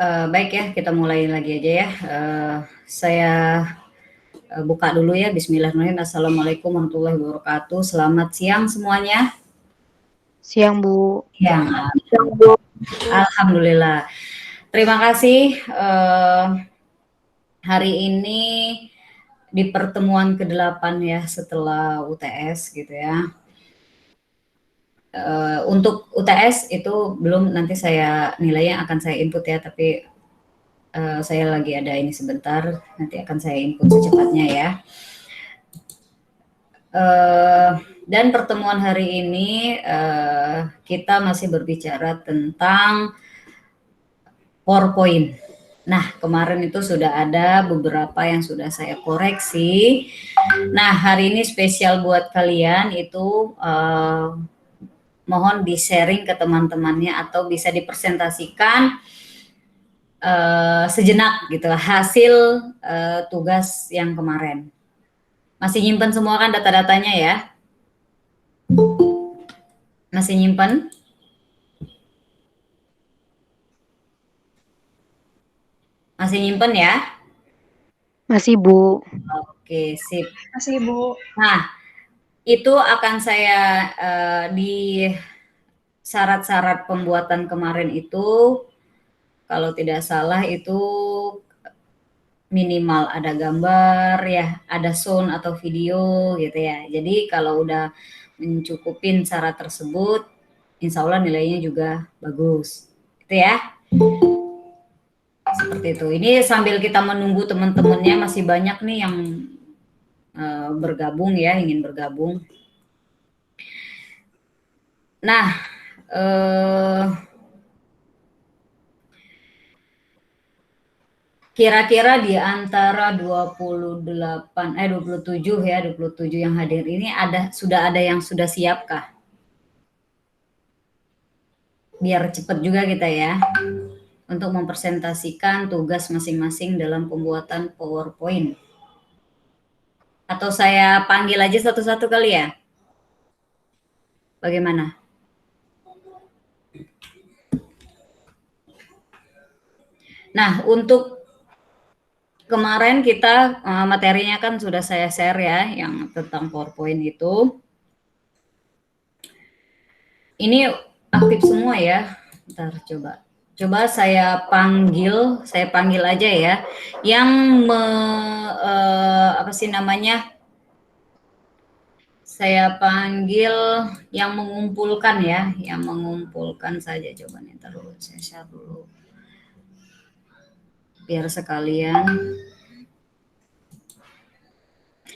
Baik ya, kita mulai lagi aja ya. Saya buka dulu ya. Bismillahirrahmanirrahim. Assalamualaikum warahmatullahi wabarakatuh. Selamat siang semuanya. Siang, Bu. Siang. Alhamdulillah. Terima kasih hari ini di pertemuan ke-8 ya setelah UTS gitu ya. Untuk UTS itu belum, nanti saya nilainya akan saya input ya, tapi saya lagi ada ini sebentar, nanti akan saya input secepatnya ya. Dan pertemuan hari ini kita masih berbicara tentang PowerPoint. Nah, kemarin itu sudah ada beberapa yang sudah saya koreksi. Nah, hari ini spesial buat kalian itu mohon di-sharing ke teman-temannya atau bisa dipresentasikan sejenak gitu hasil tugas yang kemarin. Masih nyimpen semua kan data-datanya ya? Masih nyimpen? Masih nyimpen ya? Masih, Bu. Oke, sip. Masih, Bu. Nah, itu akan saya di syarat-syarat pembuatan kemarin itu, kalau tidak salah itu minimal ada gambar ya, ada sound atau video gitu ya. Jadi kalau udah mencukupin syarat tersebut, insya Allah nilainya juga bagus. Gitu ya. Seperti itu. Ini sambil kita menunggu teman-temannya, masih banyak nih yang bergabung ya, ingin bergabung. Nah, kira-kira di antara 27 ya, 27 yang hadir ini sudah ada yang sudah siapkah? Biar cepat juga kita ya, untuk mempresentasikan tugas masing-masing dalam pembuatan PowerPoint. Atau saya panggil aja satu-satu kali ya? Bagaimana? Nah, untuk kemarin kita materinya kan sudah saya share ya, yang tentang PowerPoint itu. Ini aktif semua ya. Bentar, coba saya panggil aja ya. Yang apa sih namanya? Saya panggil yang mengumpulkan ya, yang mengumpulkan saja. Coba nih, taruh saya share dulu. Biar sekalian.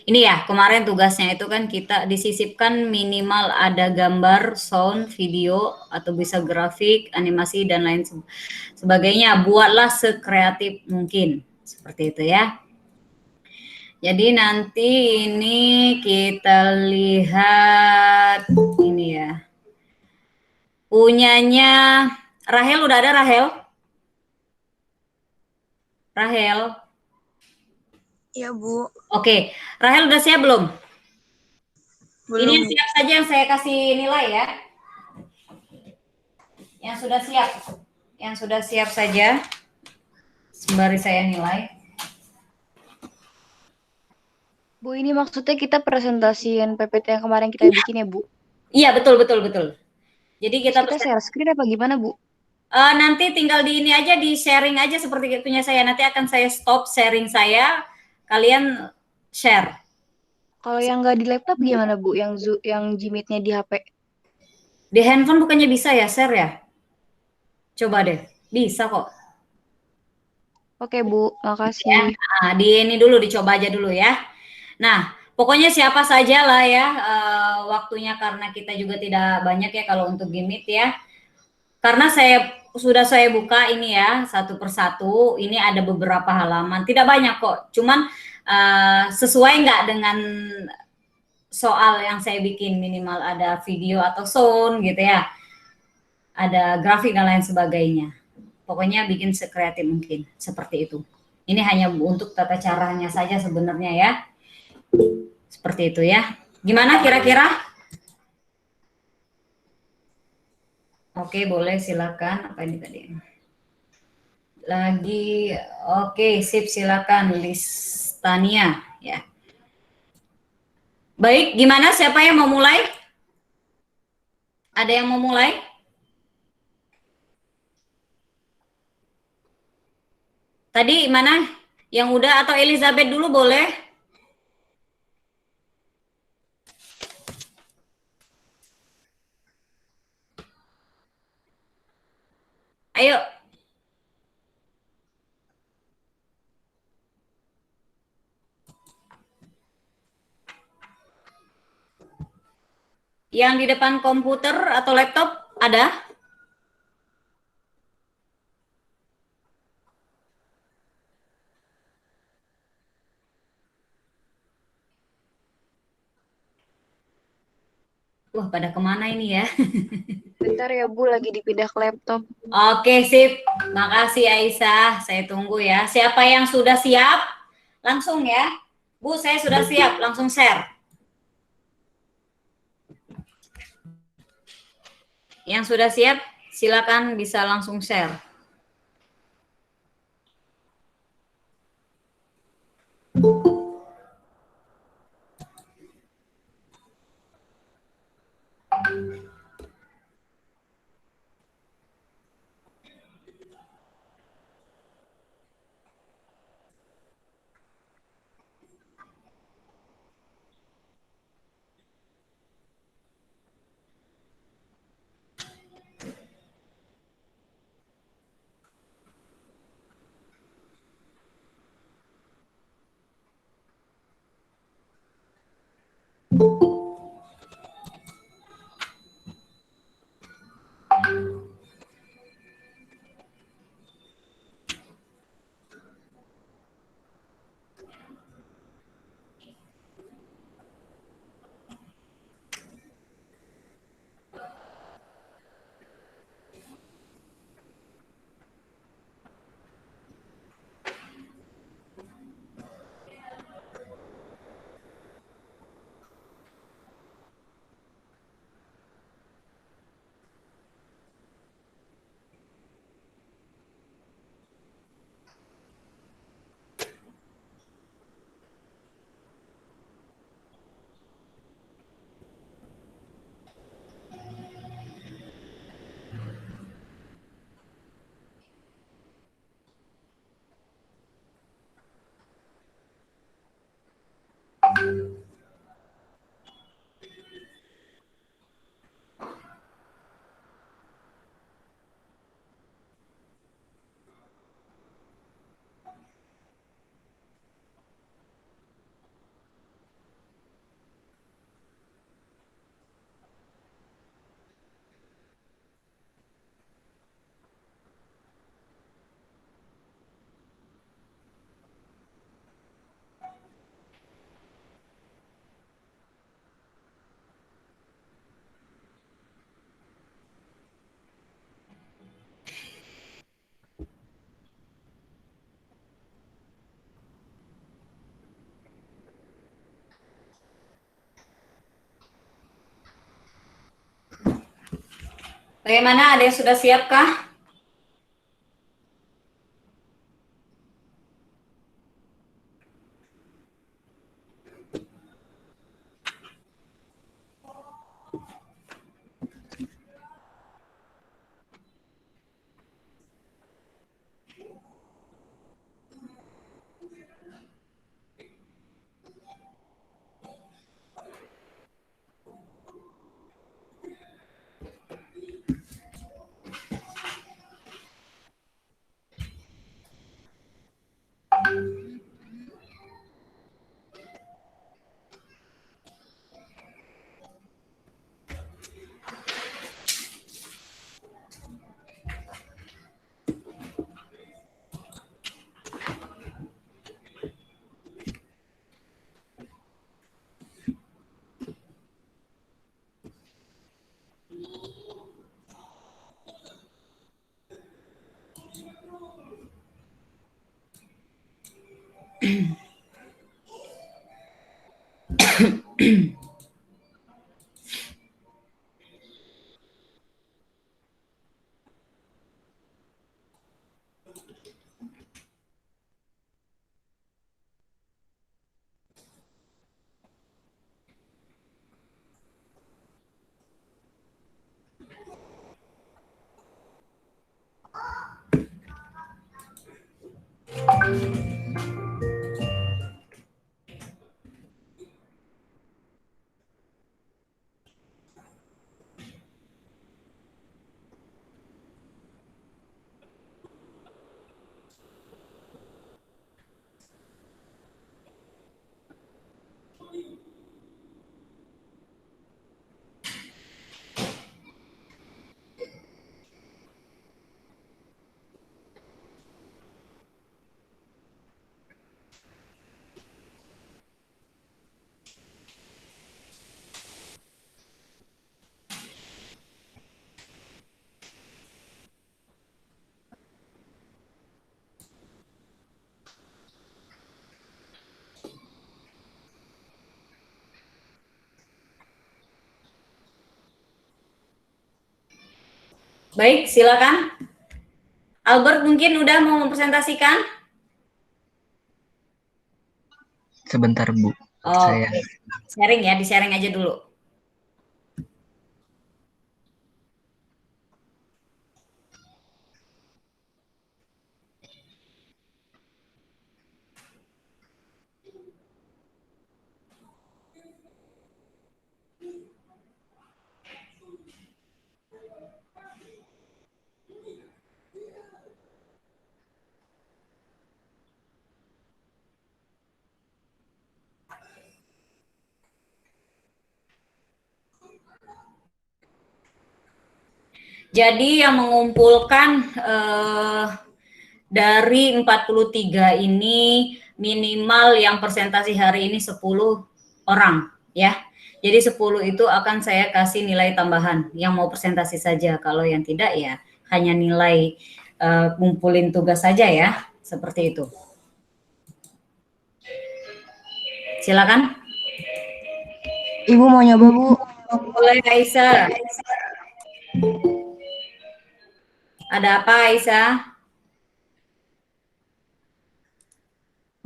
Ini ya, kemarin tugasnya itu kan kita disisipkan minimal ada gambar, sound, video, atau bisa grafik, animasi, dan lain sebagainya. Buatlah sekreatif mungkin. Seperti itu ya. Jadi nanti ini kita lihat ini ya. Punyanya Rahel, udah ada Rahel? Rahel? Iya, Bu. Oke, Rahel udah siap belum? Belum. Ini yang siap saja yang saya kasih nilai ya. Yang sudah siap saja, sembari saya nilai. Bu, ini maksudnya kita presentasiin PPT yang kemarin kita bikin ya, Bu? Iya, betul. Jadi kita share screen apa gimana, Bu? Nanti tinggal di ini aja, di sharing aja seperti punya saya. Nanti akan saya stop sharing saya, kalian share. Kalau yang nggak di laptop gimana, Bu? Yang Gmeet-nya di HP? Di handphone bukannya bisa ya share ya? Coba deh, bisa kok. Oke, Bu, makasih. Ya, nah, di ini dulu, dicoba aja dulu ya. Nah, pokoknya siapa saja lah ya, waktunya karena kita juga tidak banyak ya kalau untuk Gmeet ya. Karena sudah saya buka ini ya satu persatu, ini ada beberapa halaman, tidak banyak kok, cuman sesuai nggak dengan soal yang saya bikin, minimal ada video atau sound gitu ya, ada grafik dan lain sebagainya. Pokoknya bikin sekreatif mungkin, seperti itu. Ini hanya untuk tata caranya saja sebenarnya ya, seperti itu ya. Gimana kira-kira? Oke, boleh, silakan. Apa ini tadi? lagi. Oke, sip, silakan Listania ya. Baik, gimana, siapa yang mau mulai? Ada yang mau mulai? Tadi mana? Yang udah atau Elizabeth dulu boleh? Ayo. Yang di depan komputer atau laptop ada? Wah, pada kemana ini ya? Bentar ya Bu, lagi dipindah ke laptop. Oke, sip. Makasih Aisyah. Saya tunggu ya. Siapa yang sudah siap? Langsung ya. Bu, saya sudah siap. Langsung share. Yang sudah siap, silakan bisa langsung share. Bagaimana? Ada yang sudah siapkah? Baik, silakan. Albert mungkin udah mau mempresentasikan? Sebentar, Bu. Oh, Saya sharing ya, di-sharing aja dulu. Jadi yang mengumpulkan dari 43 ini minimal yang presentasi hari ini 10 orang ya. Jadi 10 itu akan saya kasih nilai tambahan yang mau presentasi saja. Kalau yang tidak ya hanya nilai ngumpulin tugas saja ya. Seperti itu. Silakan. Ibu mau nyoba, Bu? Boleh Aisyah. Ada apa Aisyah?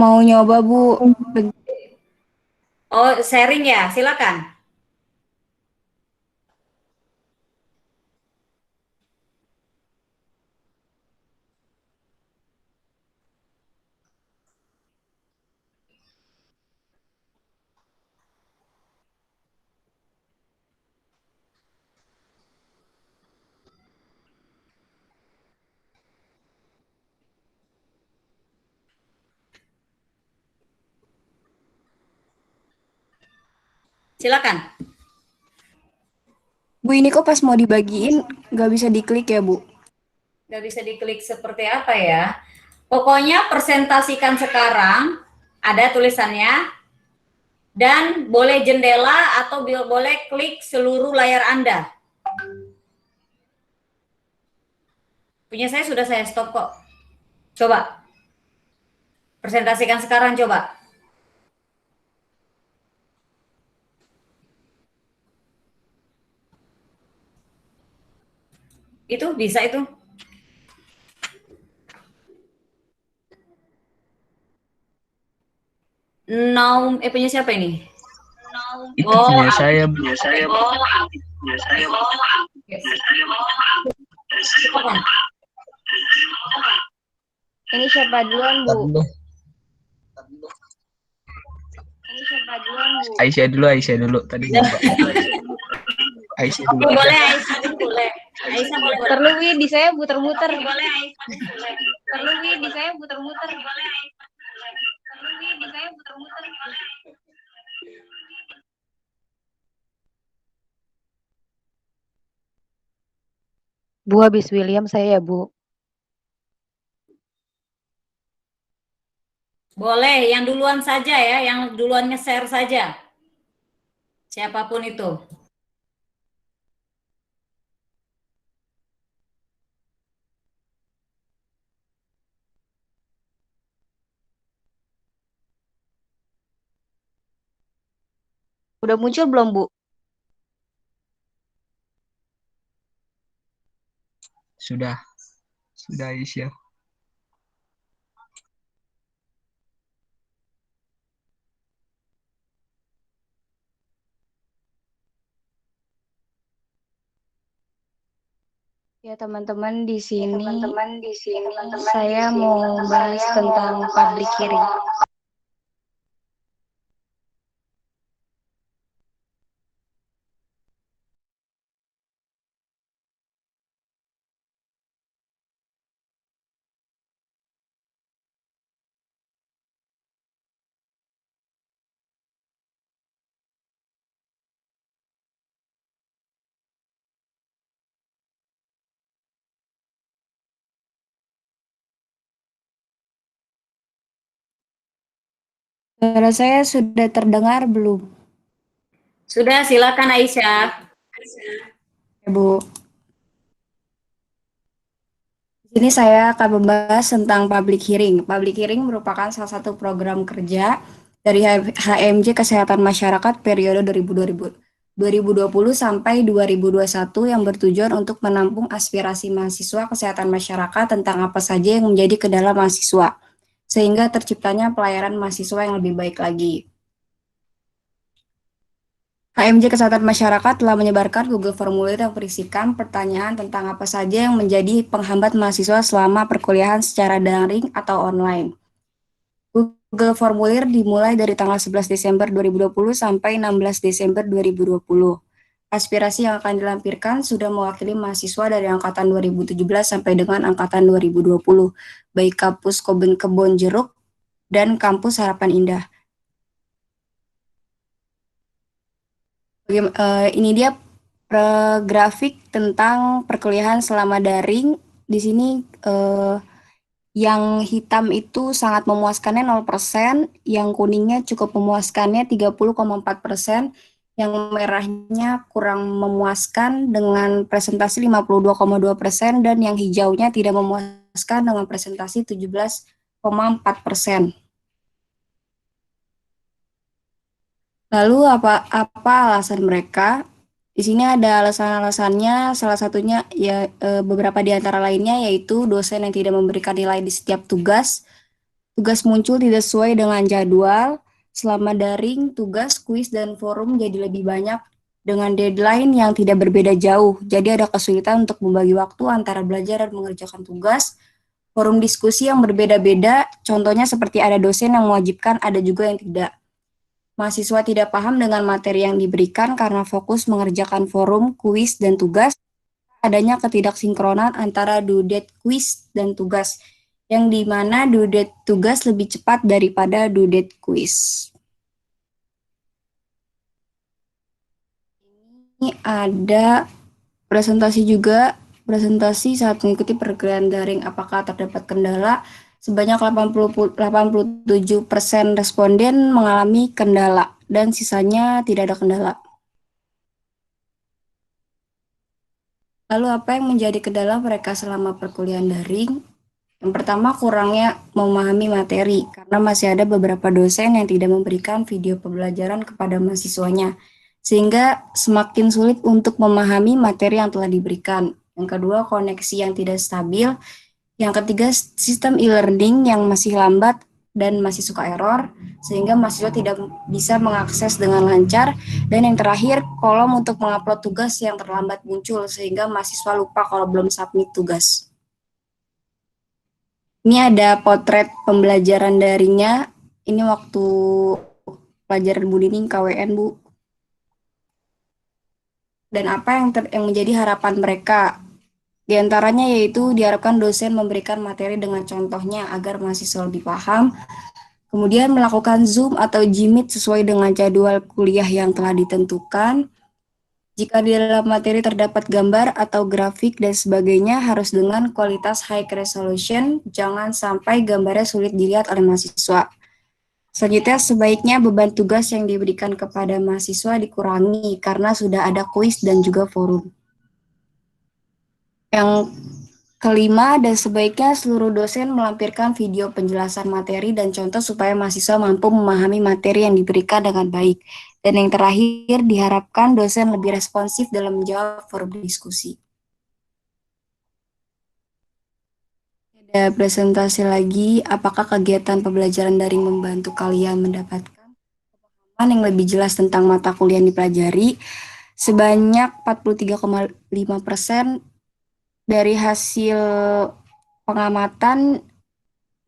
Mau nyoba, Bu. Oh, sharing ya, silakan. Silakan. Bu, ini kok pas mau dibagiin nggak bisa diklik ya, Bu? Nggak bisa diklik seperti apa ya? Pokoknya presentasikan sekarang, ada tulisannya, dan boleh jendela atau boleh klik seluruh layar Anda. Punya saya sudah saya stop kok. Coba, presentasikan sekarang coba. Itu bisa itu. Punya siapa ini? itu Oh, punya saya, Bu. punya saya, Bu. Punya saya, Bu. Silakan. Ini siapa duluan, Bu? Tadi Ini siapa duluan, Bu? Aisyah dulu. Tadi lupa. Aisyah dulu. Boleh Aisyah dulu boleh. Aisyah boleh. Terlu, Wi, di saya muter-muter. Boleh Aisyah boleh. Terlu, Wi, di saya muter-muter. Boleh Aisyah. Terlu, Wi, di saya muter-muter. Bu, habis William saya ya, Bu. Boleh, yang duluan saja ya, yang duluan nge-share saja. Siapapun itu. Udah muncul belum, Bu? Sudah Aisyah. Ya teman-teman di sini saya mau bahas tentang public hearing. Suara saya sudah terdengar belum, Sudah, silakan Aisyah. Bu? Di sini saya akan membahas tentang public hearing. Public hearing merupakan salah satu program kerja dari HMJ Kesehatan Masyarakat periode 2020 sampai 2021 yang bertujuan untuk menampung aspirasi mahasiswa kesehatan masyarakat tentang apa saja yang menjadi kendala mahasiswa, sehingga terciptanya pelayanan mahasiswa yang lebih baik lagi. HMJ Kesehatan Masyarakat telah menyebarkan Google Formulir yang berisikan pertanyaan tentang apa saja yang menjadi penghambat mahasiswa selama perkuliahan secara daring atau online. Google Formulir dimulai dari tanggal 11 Desember 2020 sampai 16 Desember 2020. Aspirasi yang akan dilampirkan sudah mewakili mahasiswa dari angkatan 2017 sampai dengan angkatan 2020, baik kampus Kebon Jeruk dan kampus Harapan Indah. Ini dia grafik tentang perkuliahan selama daring. Di sini yang hitam itu sangat memuaskannya 0%, yang kuningnya cukup memuaskannya 30,4%, yang merahnya kurang memuaskan dengan presentasi 52,2%, dan yang hijaunya tidak memuaskan dengan presentasi 17,4%. Lalu apa alasan mereka? Di sini ada alasan-alasannya, salah satunya ya beberapa di antara lainnya yaitu dosen yang tidak memberikan nilai di setiap tugas, tugas muncul tidak sesuai dengan jadwal, selama daring, tugas, kuis, dan forum jadi lebih banyak dengan deadline yang tidak berbeda jauh, jadi ada kesulitan untuk membagi waktu antara belajar dan mengerjakan tugas, forum diskusi yang berbeda-beda, contohnya seperti ada dosen yang mewajibkan, ada juga yang tidak. Mahasiswa tidak paham dengan materi yang diberikan karena fokus mengerjakan forum, kuis, dan tugas. Adanya ketidaksinkronan antara due date kuis dan tugas, yang dimana due date tugas lebih cepat daripada due date kuis. Ini ada presentasi juga, presentasi saat mengikuti perkuliahan daring apakah terdapat kendala. Sebanyak 87% responden mengalami kendala dan sisanya tidak ada kendala. Lalu apa yang menjadi kendala mereka selama perkuliahan daring? Yang pertama, kurangnya memahami materi karena masih ada beberapa dosen yang tidak memberikan video pembelajaran kepada mahasiswanya, sehingga semakin sulit untuk memahami materi yang telah diberikan. Yang kedua, koneksi yang tidak stabil. Yang ketiga, sistem e-learning yang masih lambat dan masih suka error, sehingga mahasiswa tidak bisa mengakses dengan lancar. Dan yang terakhir, kolom untuk mengupload tugas yang terlambat muncul, sehingga mahasiswa lupa kalau belum submit tugas. Ini ada potret pembelajaran daringnya. Ini waktu pelajaran Bu Nining KWN, Bu. Dan apa yang menjadi harapan mereka? Di antaranya yaitu diharapkan dosen memberikan materi dengan contohnya agar mahasiswa lebih paham, kemudian melakukan Zoom atau Gmeet sesuai dengan jadwal kuliah yang telah ditentukan. Jika di dalam materi terdapat gambar atau grafik dan sebagainya harus dengan kualitas high resolution, jangan sampai gambarnya sulit dilihat oleh mahasiswa. Selanjutnya, sebaiknya beban tugas yang diberikan kepada mahasiswa dikurangi karena sudah ada kuis dan juga forum. Yang kelima, dan sebaiknya seluruh dosen melampirkan video penjelasan materi dan contoh supaya mahasiswa mampu memahami materi yang diberikan dengan baik. Dan yang terakhir, diharapkan dosen lebih responsif dalam menjawab forum diskusi. Ada presentasi lagi, apakah kegiatan pembelajaran daring membantu kalian mendapatkan pemahaman yang lebih jelas tentang mata kuliah yang dipelajari? Sebanyak 43,5% Dari hasil pengamatan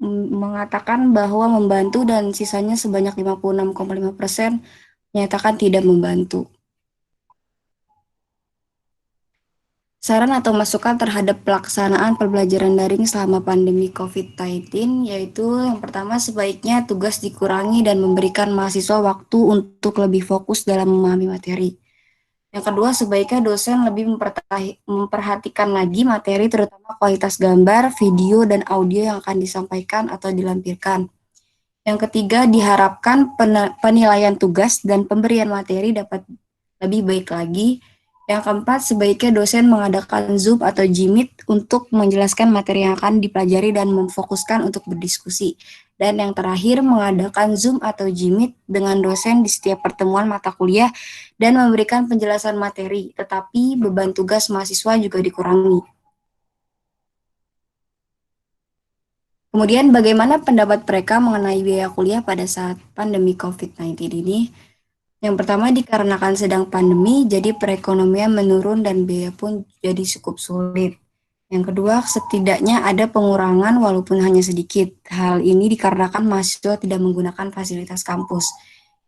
mengatakan bahwa membantu dan sisanya sebanyak 56,5% menyatakan tidak membantu. Saran atau masukan terhadap pelaksanaan pembelajaran daring selama pandemi COVID-19, yaitu yang pertama sebaiknya tugas dikurangi dan memberikan mahasiswa waktu untuk lebih fokus dalam memahami materi. Yang kedua, sebaiknya dosen lebih memperhatikan lagi materi, terutama kualitas gambar, video, dan audio yang akan disampaikan atau dilampirkan. Yang ketiga, diharapkan penilaian tugas dan pemberian materi dapat lebih baik lagi. Yang keempat, sebaiknya dosen mengadakan Zoom atau Jmeet untuk menjelaskan materi yang akan dipelajari dan memfokuskan untuk berdiskusi. Dan yang terakhir, mengadakan Zoom atau Jmeet dengan dosen di setiap pertemuan mata kuliah dan memberikan penjelasan materi, tetapi beban tugas mahasiswa juga dikurangi. Kemudian bagaimana pendapat mereka mengenai biaya kuliah pada saat pandemi COVID-19 ini? Yang pertama, dikarenakan sedang pandemi, jadi perekonomian menurun dan biaya pun jadi cukup sulit. Yang kedua, setidaknya ada pengurangan walaupun hanya sedikit. Hal ini dikarenakan mahasiswa tidak menggunakan fasilitas kampus.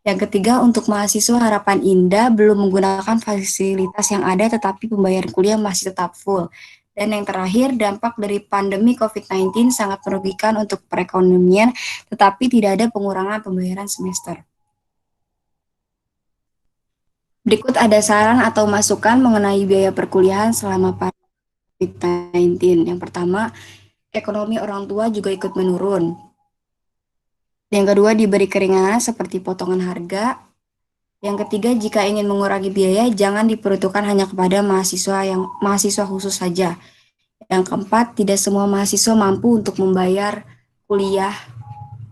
Yang ketiga, untuk mahasiswa harapan indah belum menggunakan fasilitas yang ada tetapi pembayaran kuliah masih tetap full. Dan yang terakhir, dampak dari pandemi COVID-19 sangat merugikan untuk perekonomian tetapi tidak ada pengurangan pembayaran semester. Berikut ada saran atau masukan mengenai biaya perkuliahan selama COVID-19. Yang pertama, ekonomi orang tua juga ikut menurun. Yang kedua, diberi keringanan seperti potongan harga. Yang ketiga, jika ingin mengurangi biaya, jangan diperuntukkan hanya kepada mahasiswa khusus saja. Yang keempat, tidak semua mahasiswa mampu untuk membayar kuliah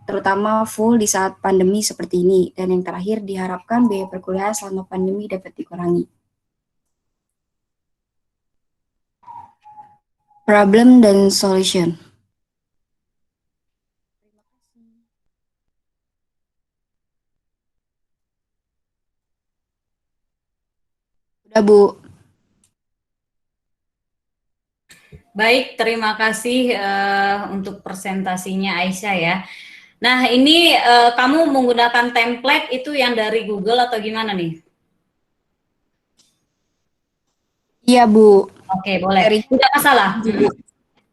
terutama full di saat pandemi seperti ini. Dan yang terakhir, diharapkan biaya perkuliahan selama pandemi dapat dikurangi. Problem dan solution. Udah, Bu. Baik, terima kasih untuk presentasinya Aisyah ya. Nah, ini kamu menggunakan template itu yang dari Google atau gimana nih? Iya, Bu. Oke, boleh. Tidak masalah.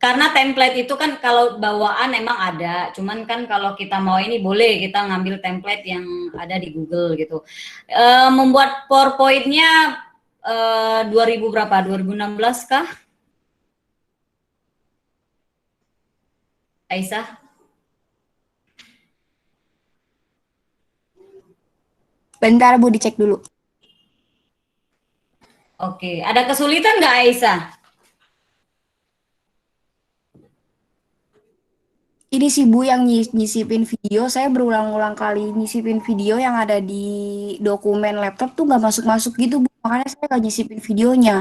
Karena template itu kan kalau bawaan emang ada, cuman kan kalau kita mau ini boleh kita ngambil template yang ada di Google gitu. Membuat PowerPoint-nya 2000 berapa? 2016 kah? Aisyah? Bentar, Bu, dicek dulu. Oke, ada kesulitan nggak Aisyah? Ini sih Bu yang nyisipin video, saya berulang-ulang kali nyisipin video yang ada di dokumen laptop tuh nggak masuk-masuk gitu Bu, makanya saya nggak nyisipin videonya.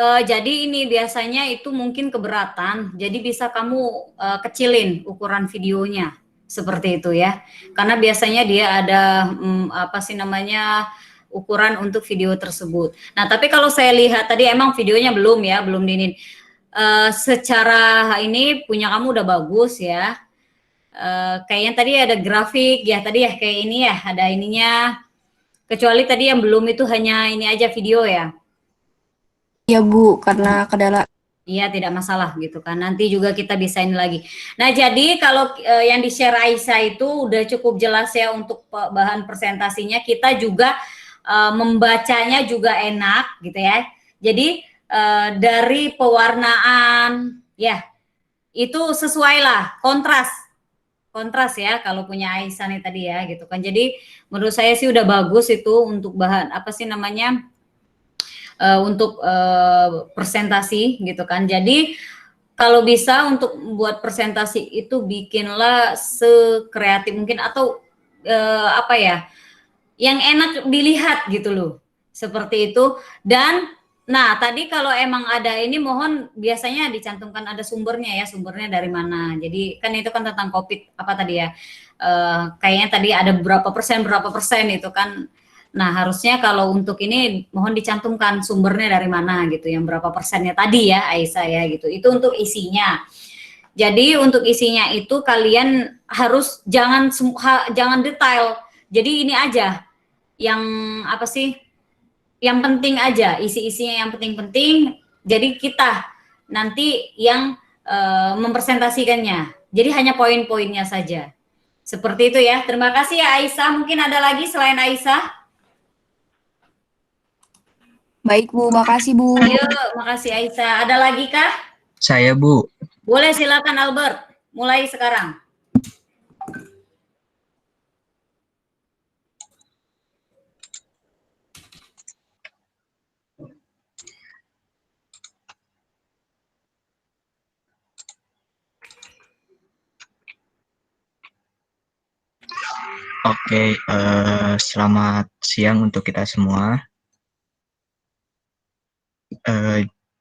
Jadi ini biasanya itu mungkin keberatan, jadi bisa kamu kecilin ukuran videonya seperti itu ya, karena biasanya dia ada apa sih namanya ukuran untuk video tersebut. Nah tapi kalau saya lihat tadi emang videonya belum ya, belum dinin. Secara ini punya kamu udah bagus ya. Kayaknya tadi ada grafik ya tadi ya kayak ini ya ada ininya. Kecuali tadi yang belum itu hanya ini aja video ya. Ya Bu, karena kendala. Iya tidak masalah gitu kan. Nanti juga kita bisa ini lagi. Nah jadi kalau yang di share Aisyah itu udah cukup jelas ya untuk bahan presentasinya. Kita juga membacanya juga enak gitu ya. Jadi dari pewarnaan ya itu sesuai lah kontras ya kalau punya Aisyah nih tadi ya gitu kan. Jadi menurut saya sih udah bagus itu untuk bahan apa sih namanya untuk presentasi gitu kan. Jadi kalau bisa untuk membuat presentasi itu bikinlah sekreatif mungkin atau apa ya yang enak dilihat gitu loh seperti itu. Dan nah tadi kalau emang ada ini mohon biasanya dicantumkan ada sumbernya ya, sumbernya dari mana. Jadi kan itu kan tentang COVID apa tadi ya, kayaknya tadi ada berapa persen itu kan Nah, harusnya kalau untuk ini mohon dicantumkan sumbernya dari mana gitu, yang berapa persennya tadi ya Aisyah ya gitu. Itu untuk isinya. Jadi untuk isinya itu kalian harus jangan detail. Jadi ini aja yang apa sih? Yang penting aja, isi-isinya yang penting-penting. Jadi kita nanti yang mempresentasikannya. Jadi hanya poin-poinnya saja. Seperti itu ya. Terima kasih ya Aisyah. Mungkin ada lagi selain Aisyah? Baik Bu, makasih Bu. Ayo, makasih Aisyah. Ada lagi kah? Saya, Bu. Boleh, silakan Albert. Mulai sekarang. Oke, selamat siang untuk kita semua.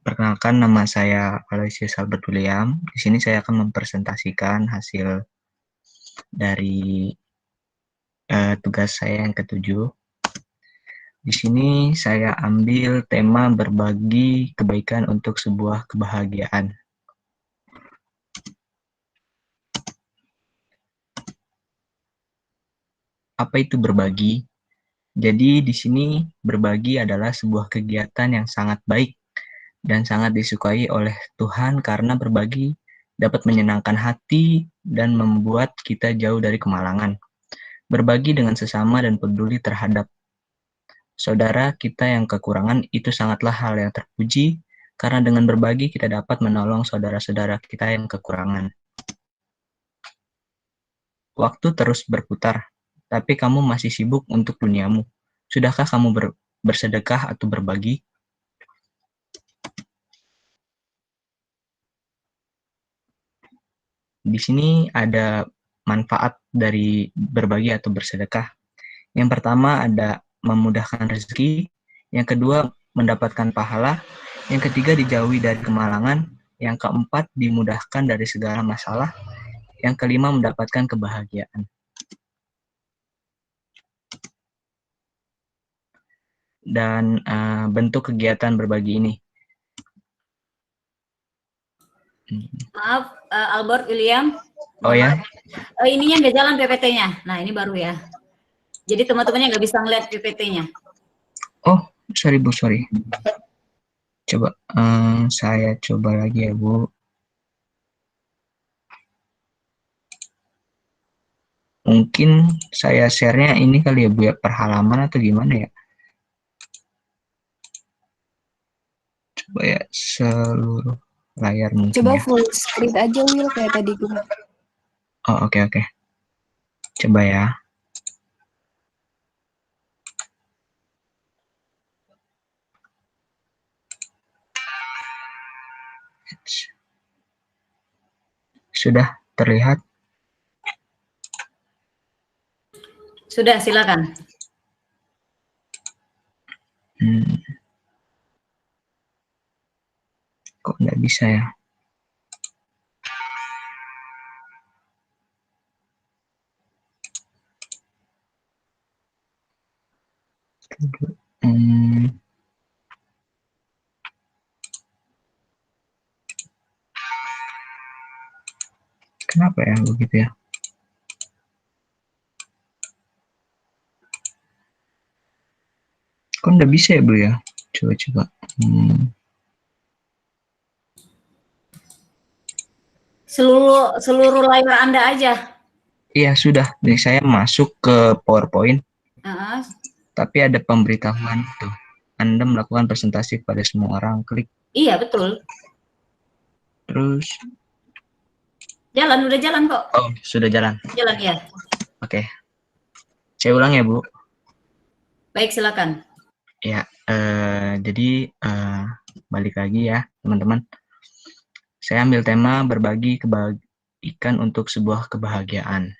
Perkenalkan, nama saya Aloysius Albert William. Di sini saya akan mempresentasikan hasil dari tugas saya yang ketujuh. Di sini saya ambil tema berbagi kebaikan untuk sebuah kebahagiaan. Apa itu berbagi? Jadi di sini berbagi adalah sebuah kegiatan yang sangat baik dan sangat disukai oleh Tuhan karena berbagi dapat menyenangkan hati dan membuat kita jauh dari kemalangan. Berbagi dengan sesama dan peduli terhadap saudara kita yang kekurangan itu sangatlah hal yang terpuji karena dengan berbagi kita dapat menolong saudara-saudara kita yang kekurangan. Waktu terus berputar, tapi kamu masih sibuk untuk duniamu. Sudahkah kamu bersedekah atau berbagi? Di sini ada manfaat dari berbagi atau bersedekah. Yang pertama ada memudahkan rezeki, yang kedua mendapatkan pahala, yang ketiga dijauhi dari kemalangan, yang keempat dimudahkan dari segala masalah, yang kelima mendapatkan kebahagiaan. Dan bentuk kegiatan berbagi ini. Maaf, Albert William. Oh ya? Ininya nggak jalan PPT-nya. Nah, ini baru ya. Jadi teman-temannya nggak bisa ngeliat PPT-nya. Oh, sorry Bu, sorry. Coba saya coba lagi ya Bu. Mungkin saya share-nya ini kali ya Bu ya, per halaman atau gimana ya? Coba ya, seluruh layar mungkin Coba ya. full screen aja Will kayak tadi gue. Oh, oke. Coba ya. Sudah terlihat? Sudah, silakan. Kok nggak bisa ya? Kenapa ya begitu ya? Kok nggak bisa ya Bu ya? Coba. Seluruh layar Anda aja. Iya sudah. Nih saya masuk ke PowerPoint. Uh, Tapi ada pemberitahuan tuh. Anda melakukan presentasi kepada semua orang. Klik. Iya, betul. Terus. Udah jalan kok. Oh, sudah jalan. Jalan ya. Oke. Saya ulang ya Bu. Baik, silakan. Ya, jadi balik lagi ya teman-teman. Saya ambil tema berbagi kebaikan untuk sebuah kebahagiaan.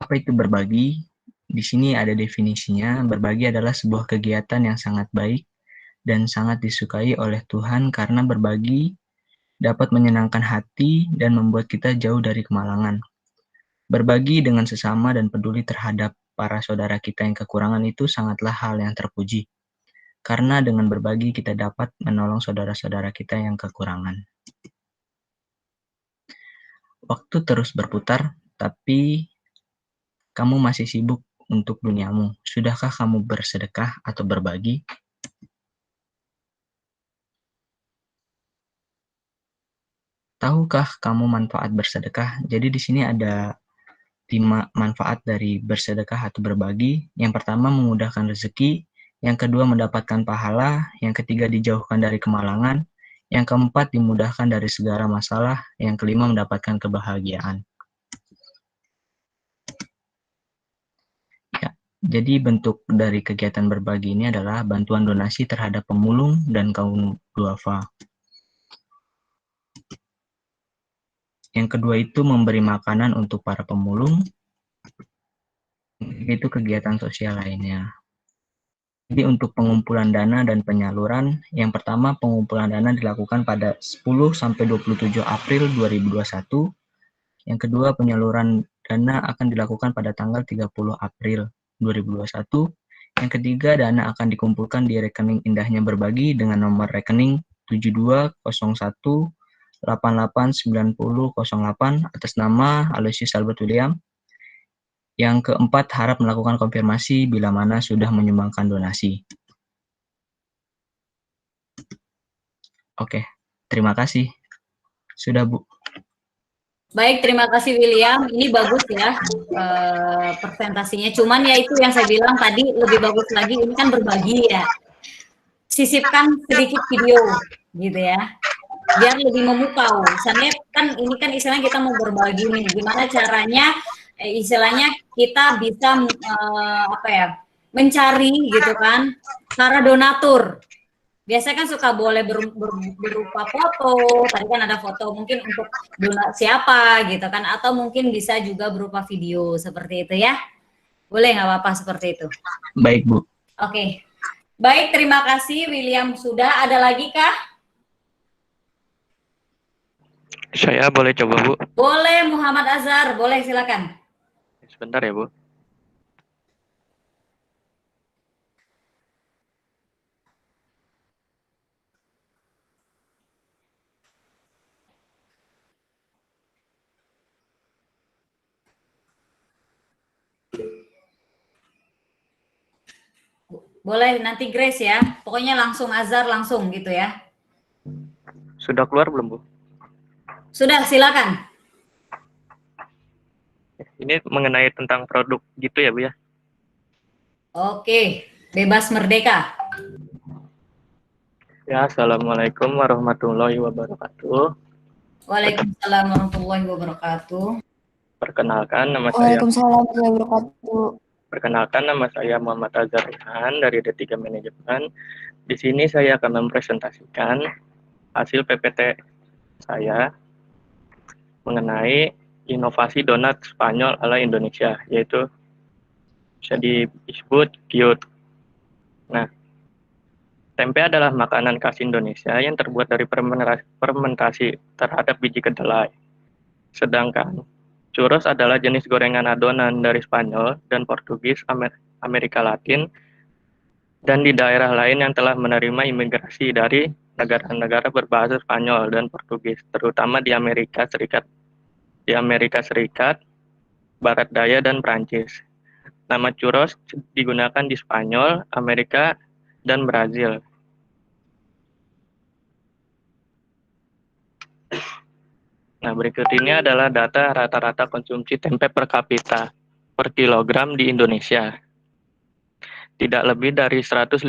Apa itu berbagi? Di sini ada definisinya. Berbagi adalah sebuah kegiatan yang sangat baik dan sangat disukai oleh Tuhan karena berbagi dapat menyenangkan hati dan membuat kita jauh dari kemalangan. Berbagi dengan sesama dan peduli terhadap para saudara kita yang kekurangan itu sangatlah hal yang terpuji. Karena dengan berbagi kita dapat menolong saudara-saudara kita yang kekurangan. Waktu terus berputar, tapi kamu masih sibuk untuk duniamu. Sudahkah kamu bersedekah atau berbagi? Tahukah kamu manfaat bersedekah? Jadi di sini ada 5 manfaat dari bersedekah atau berbagi. Yang pertama memudahkan rezeki, yang kedua mendapatkan pahala, yang ketiga dijauhkan dari kemalangan, yang keempat dimudahkan dari segala masalah, yang kelima mendapatkan kebahagiaan. Ya, jadi bentuk dari kegiatan berbagi ini adalah bantuan donasi terhadap pemulung dan kaum duafa. Yang kedua itu memberi makanan untuk para pemulung. Itu kegiatan sosial lainnya. Jadi untuk pengumpulan dana dan penyaluran, yang pertama pengumpulan dana dilakukan pada 10 sampai 27 April 2021. Yang kedua penyaluran dana akan dilakukan pada tanggal 30 April 2021. Yang ketiga dana akan dikumpulkan di rekening Indahnya Berbagi dengan nomor rekening 7201889008 atas nama Aloysius Albert William. Yang keempat, harap melakukan konfirmasi bila mana sudah menyumbangkan donasi. Oke, terima kasih. Sudah, Bu. Baik, terima kasih William. Ini bagus ya presentasinya. Cuman ya itu yang saya bilang tadi, lebih bagus lagi ini kan berbagi ya. Sisipkan sedikit video gitu ya. Biar lebih memukau. Misalnya kan ini kan istilahnya kita mau berbagi nih. Gimana caranya istilahnya kita bisa mencari gitu kan para donatur. Biasanya kan suka boleh berupa foto, tadi kan ada foto mungkin untuk donasi siapa gitu kan, atau mungkin bisa juga berupa video seperti itu ya. Boleh nggak apa-apa seperti itu? Baik, Bu. Oke. Baik, terima kasih William. Sudah ada lagi kah? Saya boleh coba, Bu? Boleh, Muhammad Azhar. Boleh, silakan. Sebentar ya, Bu. Boleh nanti Grace ya. Pokoknya langsung Azhar langsung gitu ya. Sudah keluar belum, Bu? Sudah, silakan. Ini mengenai tentang produk gitu ya, Bu ya? Oke, bebas merdeka. Ya, Assalamualaikum warahmatullahi wabarakatuh. Waalaikumsalam warahmatullahi wabarakatuh. Perkenalkan nama saya. Waalaikumsalam warahmatullahi wabarakatuh. Perkenalkan nama saya Muhammad Azhar Rehan dari D3 Manajemen. Di sini saya akan mempresentasikan hasil PPT saya mengenai inovasi donat Spanyol ala Indonesia, yaitu bisa disebut Qyut. Nah, tempe adalah makanan khas Indonesia yang terbuat dari fermentasi terhadap biji kedelai. Sedangkan churros adalah jenis gorengan adonan dari Spanyol dan Portugis Amerika Latin dan di daerah lain yang telah menerima imigrasi dari negara-negara berbahasa Spanyol dan Portugis, terutama di Amerika Serikat, Barat Daya, dan Prancis. Nama churros digunakan di Spanyol, Amerika, dan Brazil. Nah, berikut ini adalah data rata-rata konsumsi tempe per kapita per kilogram di Indonesia. Tidak lebih dari 150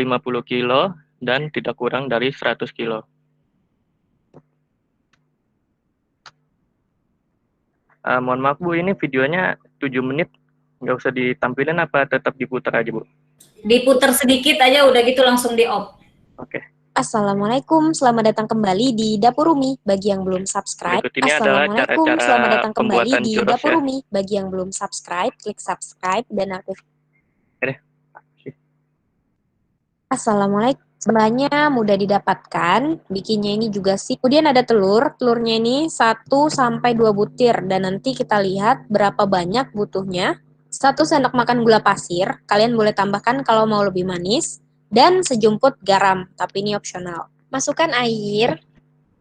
kilo dan tidak kurang dari 100 kilo. Mohon maaf, Bu, ini videonya 7 menit. Nggak usah ditampilin apa tetap diputar aja, Bu? Diputar sedikit aja udah gitu langsung di-off. Oke. Assalamualaikum, selamat datang kembali di Dapur Umi. Bagi yang belum subscribe, Berikut ini adalah Assalamualaikum, cara-cara selamat datang kembali pembuatan di churros Dapur ya. Umi. Bagi yang belum subscribe, klik subscribe dan aktif. Oke. Bahannya mudah didapatkan, bikinnya ini juga sih. Kemudian ada telur, telurnya ini 1 sampai 2 butir dan nanti kita lihat berapa banyak butuhnya. 1 sendok makan gula pasir, kalian boleh tambahkan kalau mau lebih manis, dan sejumput garam, tapi ini opsional. Masukkan air,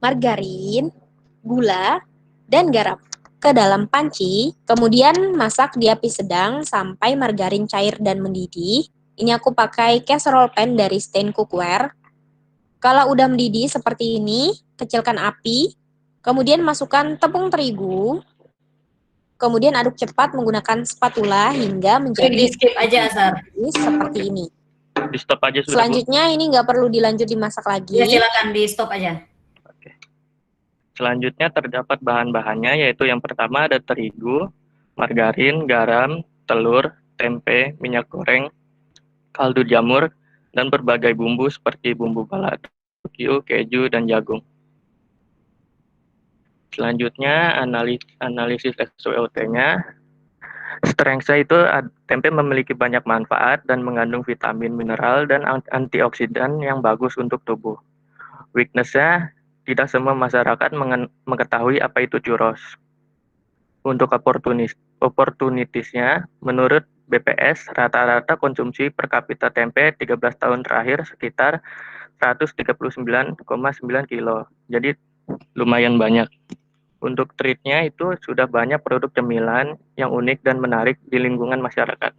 margarin, gula, dan garam ke dalam panci, kemudian masak di api sedang sampai margarin cair dan mendidih. Ini aku pakai casserole pan dari Stain Cookware. Kalau udah mendidih seperti ini, kecilkan api, kemudian masukkan tepung terigu, kemudian aduk cepat menggunakan spatula hingga menjadi Di skip aja, Azhar. seperti ini. Di stop aja sudah, Bu. Selanjutnya ini nggak perlu dilanjut dimasak lagi. Ya, silakan di stop aja. Oke. Selanjutnya terdapat bahan-bahannya, yaitu yang pertama ada terigu, margarin, garam, telur, tempe, minyak goreng, kaldu jamur, dan berbagai bumbu seperti bumbu balado, keju, dan jagung. Selanjutnya analisis SWOT-nya. Strength-nya itu tempe memiliki banyak manfaat dan mengandung vitamin, mineral, dan antioksidan yang bagus untuk tubuh. Weakness-nya, tidak semua masyarakat mengetahui apa itu churros. Untuk opportunities-nya, menurut BPS, rata-rata konsumsi per kapita tempe 13 tahun terakhir sekitar 139,9 kilo. Jadi lumayan banyak. Untuk treat-nya itu sudah banyak produk cemilan yang unik dan menarik di lingkungan masyarakat.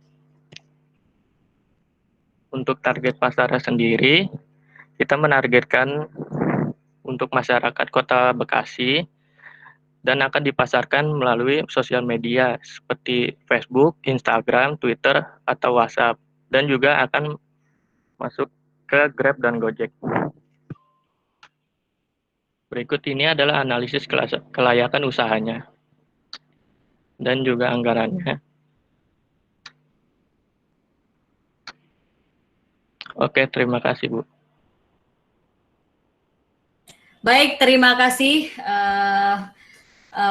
Untuk target pasarnya sendiri, kita menargetkan untuk masyarakat Kota Bekasi dan akan dipasarkan melalui sosial media seperti Facebook, Instagram, Twitter, atau WhatsApp, dan juga akan masuk ke Grab dan Gojek. Berikut ini adalah analisis kelayakan usahanya dan juga anggarannya. Oke, terima kasih, Bu. Baik, terima kasih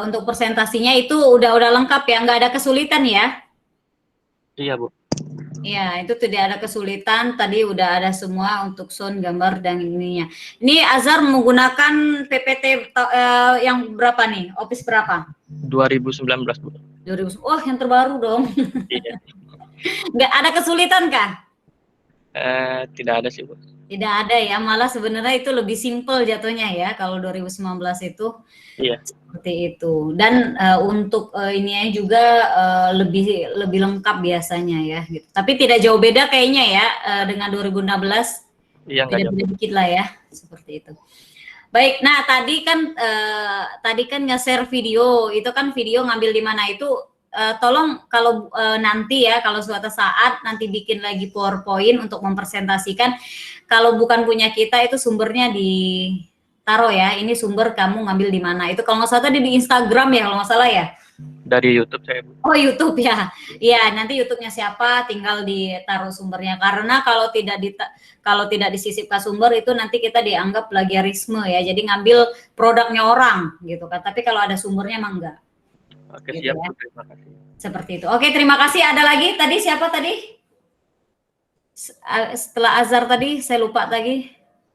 untuk presentasinya. Itu udah lengkap ya, nggak ada kesulitan ya? Iya, Bu. Iya, itu tidak ada kesulitan. Tadi udah ada semua untuk sound, gambar, dan ininya. Ini Azhar menggunakan PPT yang berapa nih? Office berapa? 2019, Bu. 2000. Oh, yang terbaru dong. Iya. Nggak ada kesulitan kah? Tidak ada sih, Bu. Tidak ada ya, malah sebenarnya itu lebih simpel jatuhnya ya kalau 2019 itu. Iya. Seperti itu. Dan untuk ininya juga lebih lengkap biasanya ya gitu. Tapi tidak jauh beda kayaknya ya dengan 2016. Iya, nggak jauh. Beda dikit lah ya, seperti itu. Baik, nah tadi kan nge-share video, itu kan video ngambil di mana itu tolong kalau nanti ya, kalau suatu saat nanti bikin lagi PowerPoint untuk mempresentasikan, kalau bukan punya kita itu sumbernya ditaruh ya, ini sumber kamu ngambil di mana. Itu kalau nggak salah tadi di Instagram ya, kalau nggak salah ya. Dari YouTube saya, Bu. Oh, YouTube ya. Iya, nanti YouTube-nya siapa tinggal ditaruh sumbernya. Karena kalau tidak disisipkan sumber itu nanti kita dianggap plagiarisme ya. Jadi ngambil produknya orang gitu kan. Tapi kalau ada sumbernya emang enggak. Oke, Gitu siap, ya. Bu. Terima kasih. Seperti itu. Oke, terima kasih. Ada lagi tadi siapa tadi? Setelah Azhar tadi saya lupa tadi.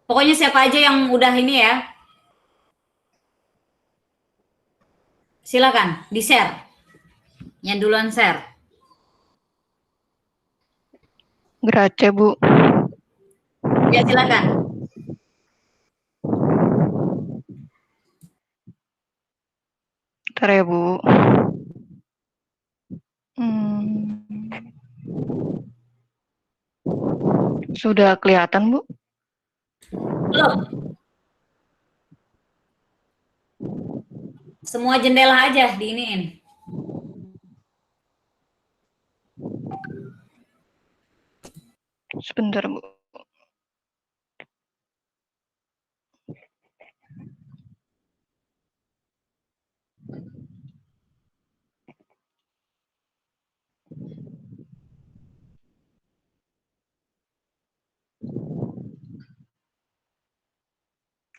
Pokoknya siapa aja yang udah ini ya. Silakan di-share. Yang duluan share. Grace, Bu. Ya, silakan. Ntar ya, Bu. Sudah kelihatan, Bu? Belum. Semua jendela aja diiniin. Sebentar, Bu.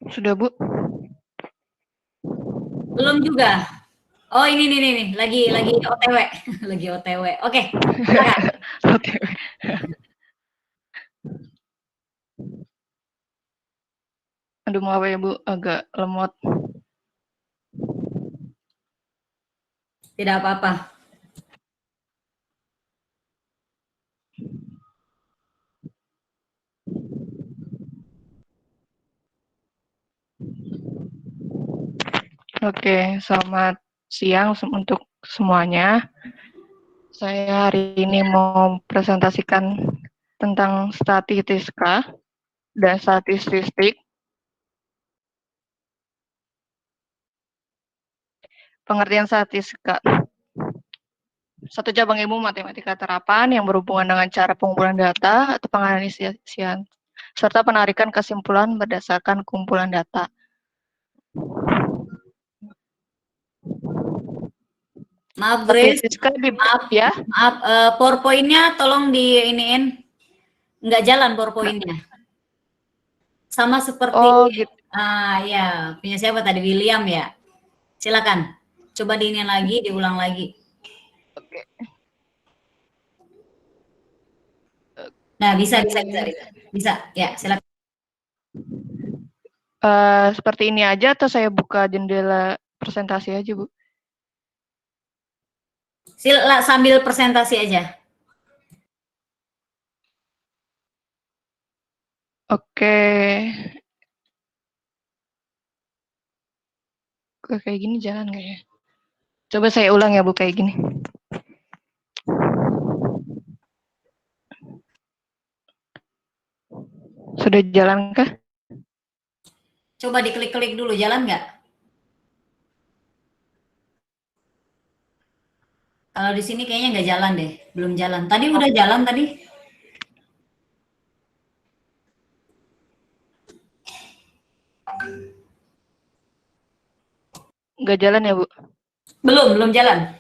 Sudah, Bu? Belum juga. Oh, ini nih, lagi OTW. Lagi OTW. Oke. Silakan. OTW. Aduh, maaf ya Bu, agak lemot. Tidak apa-apa. Oke, selamat siang untuk semuanya. Saya hari ini mau presentasikan tentang statistika dan statistik. Pengertian statistika. Satu cabang ilmu matematika terapan yang berhubungan dengan cara pengumpulan data atau penganalisian, serta penarikan kesimpulan berdasarkan kumpulan data. Maaf Grace, Statistika maaf, ya. maaf. PowerPoint-nya tolong di iniin. Nggak jalan PowerPoint-nya. Sama seperti, Gitu. ya, punya siapa tadi? William ya? Silakan. Coba diinin lagi, diulang lagi. Oke. Nah, bisa. Ya, silakan. Seperti ini aja atau saya buka jendela presentasi aja, Bu? Sambil presentasi aja. Oke. Kayak gini jalan nggak ya? Coba saya ulang ya, Bu, kayak gini. Sudah jalan kah? Coba diklik-klik dulu, jalan nggak? Kalau di sini kayaknya nggak jalan deh, belum jalan. Tadi udah jalan tadi. Nggak jalan ya, Bu? Belum jalan.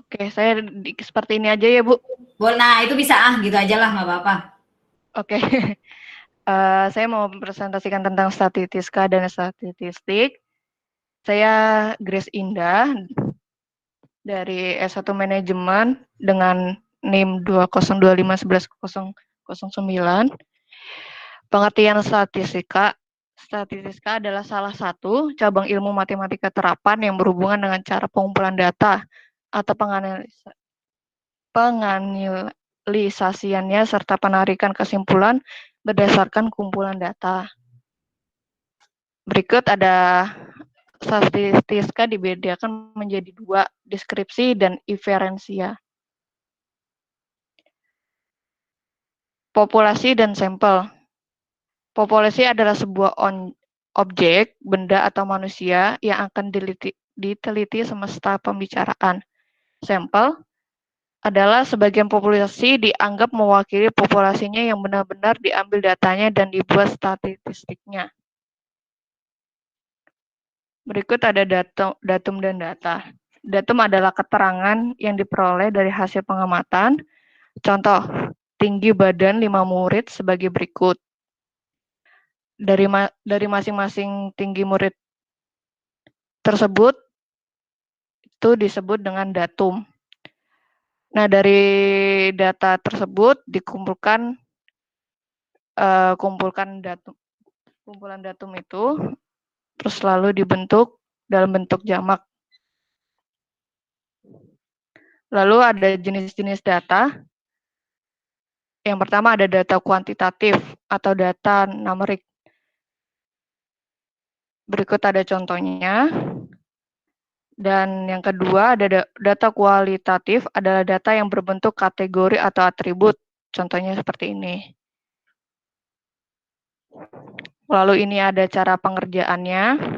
Oke, saya seperti ini aja ya, Bu. Nah, itu bisa gitu aja lah, nggak apa-apa. Oke. Saya mau mempresentasikan tentang statistika dan statistik. Saya Grace Indah dari S1 Manajemen dengan NIM 2025110009. Pengertian statistika. Statistika adalah salah satu cabang ilmu matematika terapan yang berhubungan dengan cara pengumpulan data atau penganalisasiannya serta penarikan kesimpulan berdasarkan kumpulan data. Berikut ada statistika dibedakan menjadi dua, deskripsi dan inferensia. Populasi dan sampel. Populasi adalah sebuah objek, benda atau manusia yang akan diteliti semesta pembicaraan. Sampel adalah sebagian populasi dianggap mewakili populasinya yang benar-benar diambil datanya dan dibuat statistiknya. Berikut ada datum dan data. Datum adalah keterangan yang diperoleh dari hasil pengamatan. Contoh, tinggi badan 5 murid sebagai berikut. Dari masing-masing tinggi murid tersebut, itu disebut dengan datum. Nah, dari data tersebut dikumpulkan kumpulan datum itu, terus lalu dibentuk dalam bentuk jamak. Lalu ada jenis-jenis data. Yang pertama ada data kuantitatif atau data numerik. Berikut ada contohnya. Dan yang kedua ada data kualitatif adalah data yang berbentuk kategori atau atribut. Contohnya seperti ini. Lalu ini ada cara pengerjaannya.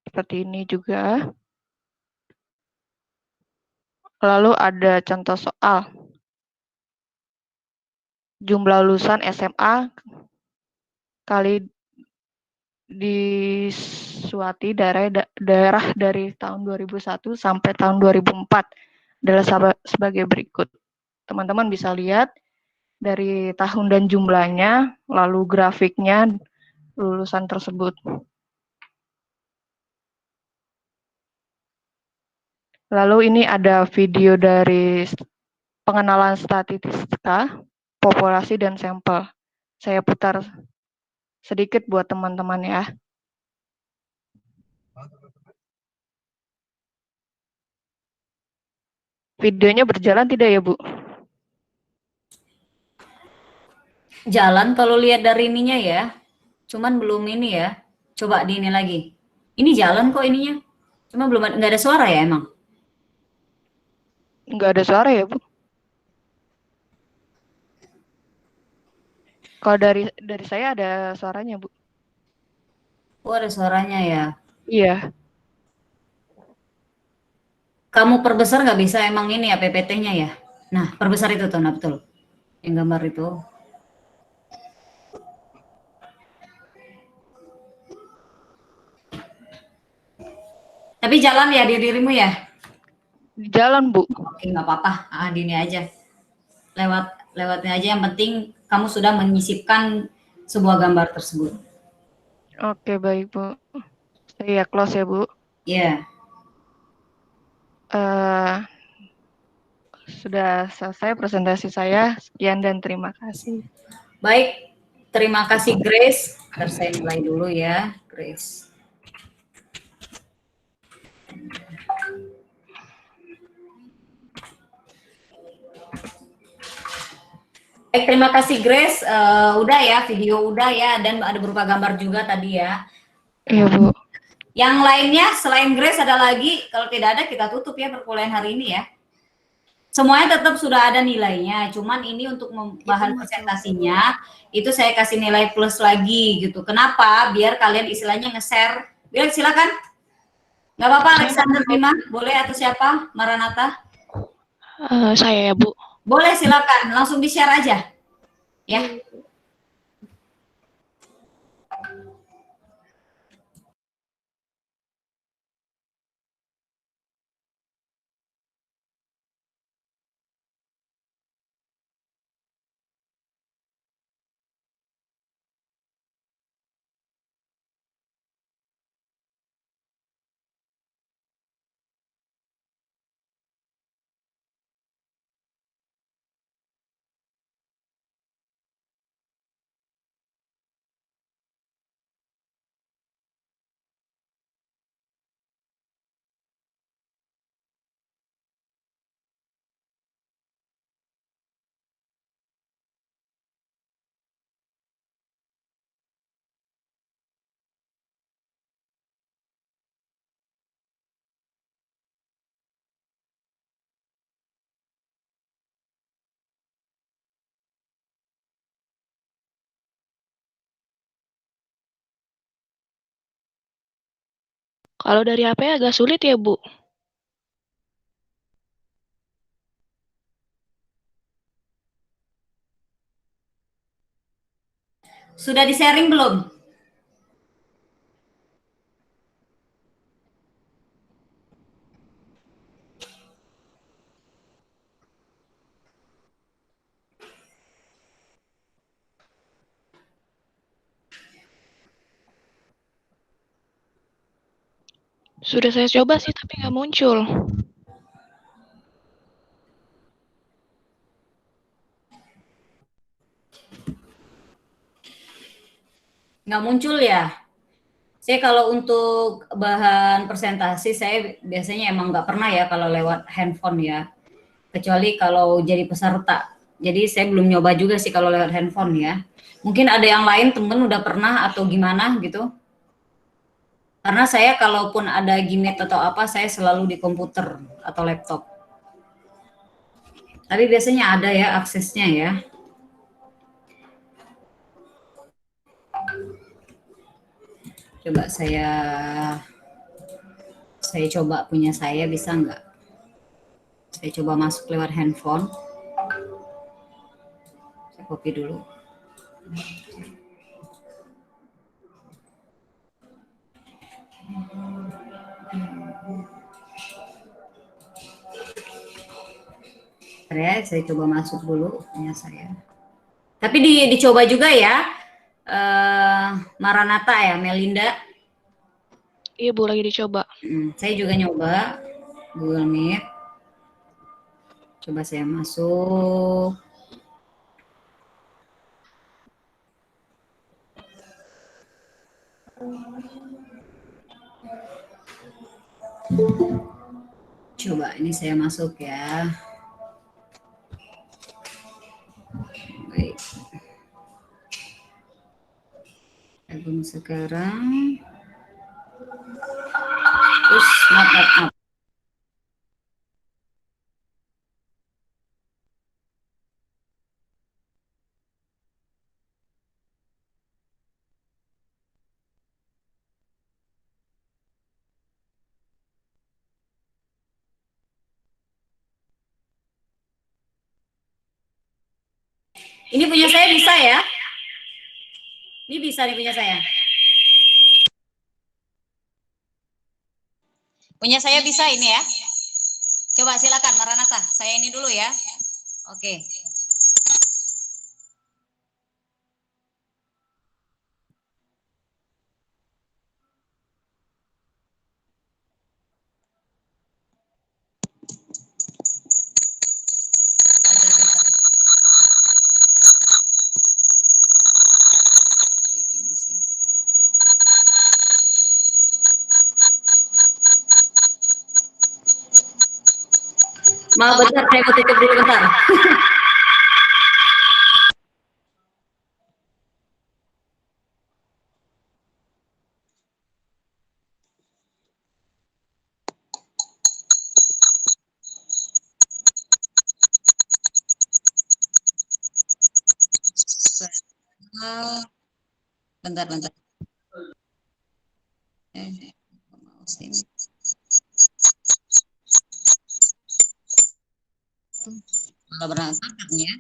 Seperti ini juga. Lalu ada contoh soal. Jumlah lulusan SMA kali disuati daerah dari tahun 2001 sampai tahun 2004 adalah sebagai berikut. Teman-teman bisa lihat dari tahun dan jumlahnya, lalu grafiknya lulusan tersebut. Lalu ini ada video dari pengenalan statistika, populasi, dan sampel. Saya putar sedikit buat teman-teman ya. Videonya berjalan tidak ya, Bu? Jalan kalau lihat dari ininya ya. Cuman belum ini ya. Coba di ini lagi. Ini jalan kok ininya. Cuma belum ada, nggak ada suara ya emang. Nggak ada suara ya, Bu? Kalau dari saya ada suaranya, Bu. Oh, ada suaranya ya. Iya. Kamu perbesar nggak bisa emang ini ya PPT-nya ya. Nah, perbesar itu tuh, nah betul. Yang gambar itu. Tapi jalan ya di dirimu ya? Jalan, Bu. Oke, nggak apa-apa. Ah, di ini aja. Lewatnya aja. Yang penting kamu sudah menyisipkan sebuah gambar tersebut. Oke, baik, Bu. Saya close ya, Bu. Ya. Sudah selesai presentasi saya. Sekian dan terima kasih. Baik. Terima kasih Grace. Ntar saya mulai dulu ya, Grace. Baik, terima kasih Grace. Udah ya, video udah ya, dan ada berupa gambar juga tadi ya. Iya, Bu. Yang lainnya selain Grace ada lagi, kalau tidak ada kita tutup ya perkuliahan hari ini ya. Semuanya tetap sudah ada nilainya, cuman ini untuk bahan presentasinya, itu saya kasih nilai plus lagi gitu. Kenapa? Biar kalian istilahnya nge-share. Biar silakan. Nggak apa-apa, Alexander Bima, boleh atau siapa? Maranatha? Saya ya, Bu. Boleh, silakan. Langsung di-share aja. Ya. Kalau dari HP agak sulit ya, Bu. Sudah di-sharing belum? Sudah saya coba sih, tapi nggak muncul. Nggak muncul ya? Saya kalau untuk bahan presentasi, saya biasanya emang nggak pernah ya kalau lewat handphone ya. Kecuali kalau jadi peserta. Jadi saya belum nyoba juga sih kalau lewat handphone ya. Mungkin ada yang lain temen udah pernah atau gimana gitu. Karena saya kalaupun ada Gmeet atau apa, saya selalu di komputer atau laptop. Tapi biasanya ada ya aksesnya ya. Coba saya coba punya saya bisa nggak? Saya coba masuk lewat handphone. Saya copy dulu. Ya, saya coba masuk dulu punya saya. Tapi dicoba juga ya, Maranatha ya, Melinda. Iya, Bu, lagi dicoba. Saya juga nyoba Google Meet. Coba saya masuk. Coba ini saya masuk ya. Baik. Album sekarang. Terus maaf. Ini punya saya bisa ya? Ini bisa nih punya saya. Punya saya bisa ini ya. Coba silakan Maranatha. Saya ini dulu ya. Oke. Maaf bentar, saya mau tutup dulu bentar. Bentar. Mouse ini. Malah berantakan ya.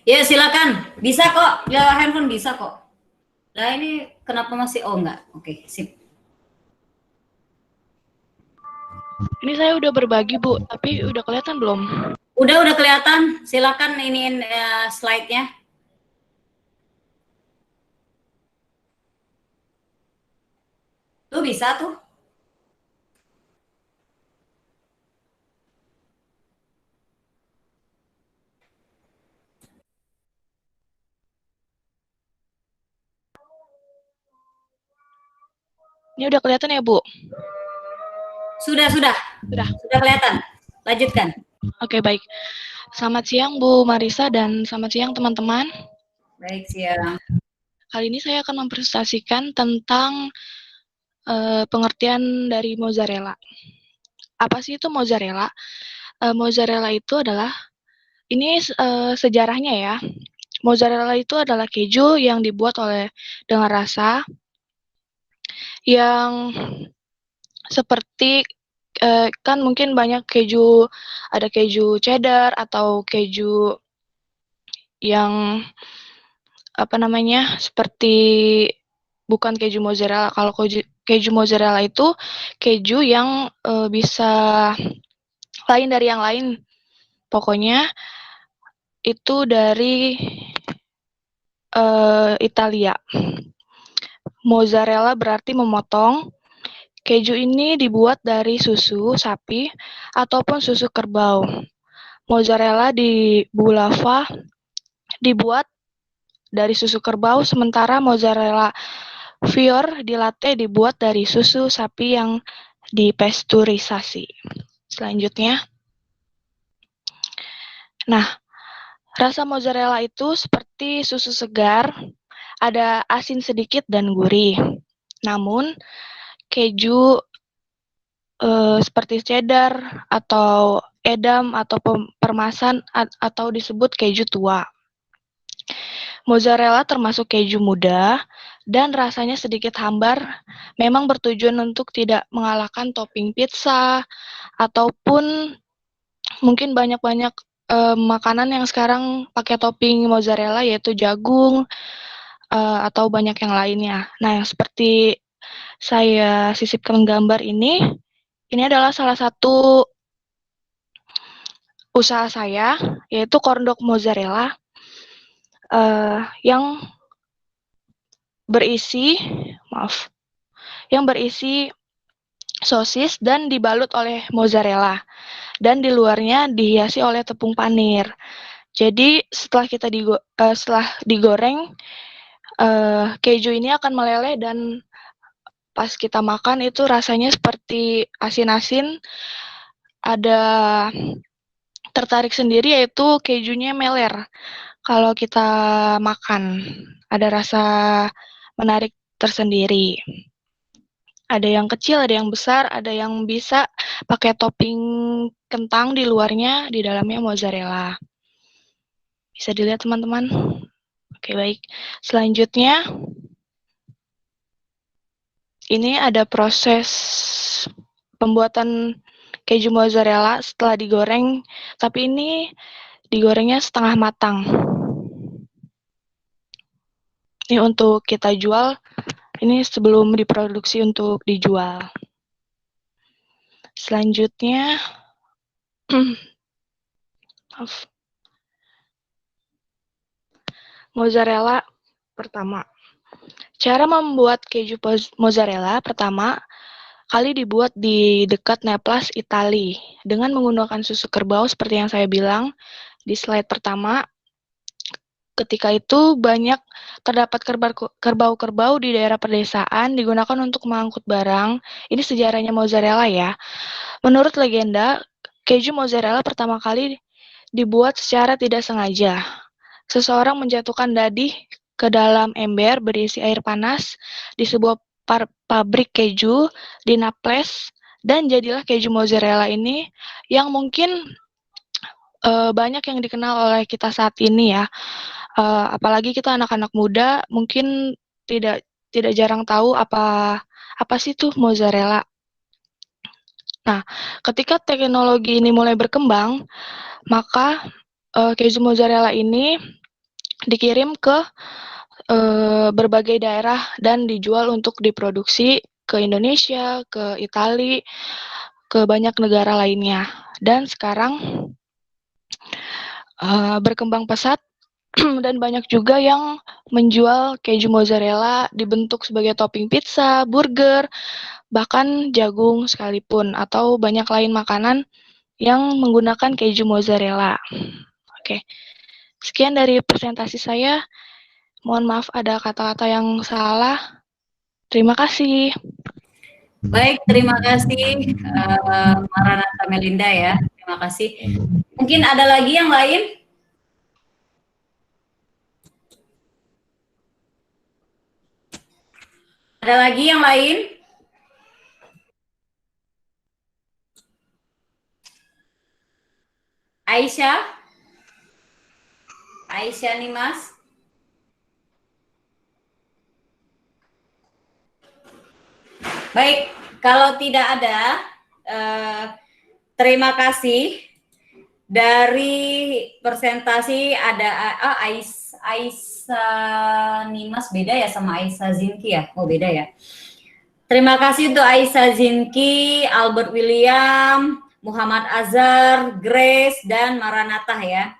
Ya silakan, bisa kok. Ya handphone bisa kok. Nah ini kenapa masih enggak? Oke, sip. Ini saya udah berbagi, Bu, tapi udah kelihatan belum? Udah kelihatan. Silakan iniin slide-nya. Tuh bisa tuh. Ini udah kelihatan ya, Bu? Sudah kelihatan. Lanjutkan. Oke, baik. Selamat siang, Bu Marisa, dan selamat siang, teman-teman. Baik, siang. Kali ini saya akan mempresentasikan tentang pengertian dari mozzarella. Apa sih itu mozzarella? Mozzarella itu adalah, ini sejarahnya ya. Mozzarella itu adalah keju yang dibuat dengan rasa yang seperti kan mungkin banyak keju, ada keju cheddar atau keju yang seperti bukan keju mozzarella. Kalau keju mozzarella itu keju yang bisa lain dari yang lain. Pokoknya itu dari Italia. Mozzarella berarti memotong. Keju ini dibuat dari susu sapi ataupun susu kerbau. Mozzarella di Bulava dibuat dari susu kerbau, sementara mozzarella Fior di latte dibuat dari susu sapi yang dipasteurisasi. Selanjutnya, nah, rasa mozzarella itu seperti susu segar, ada asin sedikit dan gurih. Namun, keju seperti cheddar atau edam atau permasan atau disebut keju tua. Mozzarella termasuk keju muda dan rasanya sedikit hambar, memang bertujuan untuk tidak mengalahkan topping pizza ataupun mungkin banyak-banyak makanan yang sekarang pakai topping mozzarella yaitu jagung atau banyak yang lainnya. Nah, yang seperti saya sisipkan gambar ini adalah salah satu usaha saya, yaitu corn dog mozzarella yang berisi sosis dan dibalut oleh mozzarella dan di luarnya dihiasi oleh tepung panir. Jadi setelah digoreng, keju ini akan meleleh dan pas kita makan itu rasanya seperti asin-asin, ada tertarik sendiri yaitu kejunya meler. Kalau kita makan, ada rasa menarik tersendiri. Ada yang kecil, ada yang besar, ada yang bisa pakai topping kentang di luarnya, di dalamnya mozzarella. Bisa dilihat teman-teman? Oke, baik. Selanjutnya, ini ada proses pembuatan keju mozzarella setelah digoreng, tapi ini digorengnya setengah matang. Ini untuk kita jual, ini sebelum diproduksi untuk dijual. Selanjutnya, mozzarella pertama. Cara membuat keju mozzarella pertama kali dibuat di dekat Naples, Italia, dengan menggunakan susu kerbau seperti yang saya bilang di slide pertama. Ketika itu terdapat kerbau-kerbau di daerah pedesaan digunakan untuk mengangkut barang. Ini sejarahnya mozzarella ya. Menurut legenda, keju mozzarella pertama kali dibuat secara tidak sengaja. Seseorang menjatuhkan dadih ke dalam ember berisi air panas di sebuah pabrik keju di Naples, dan jadilah keju mozzarella ini yang mungkin banyak yang dikenal oleh kita saat ini ya. Apalagi kita anak-anak muda mungkin tidak jarang tahu apa sih itu mozzarella. Nah, ketika teknologi ini mulai berkembang, maka keju mozzarella ini dikirim ke berbagai daerah dan dijual untuk diproduksi ke Indonesia, ke Italia, ke banyak negara lainnya. Dan sekarang berkembang pesat dan banyak juga yang menjual keju mozzarella dibentuk sebagai topping pizza, burger, bahkan jagung sekalipun, atau banyak lain makanan yang menggunakan keju mozzarella. Oke, sekian dari presentasi saya. Mohon maaf ada kata-kata yang salah. Terima kasih. Baik, terima kasih Maranatha Melinda ya. Terima kasih. Mungkin ada lagi yang lain? Ada lagi yang lain? Aisyah? Aisyah nih Mas? Baik, kalau tidak ada, terima kasih. Dari presentasi ada Aisyah Nimas, beda ya sama Aisyah Zinki ya? Oh beda ya. Terima kasih untuk Aisyah Zinki, Albert William, Muhammad Azhar, Grace, dan Maranatha ya.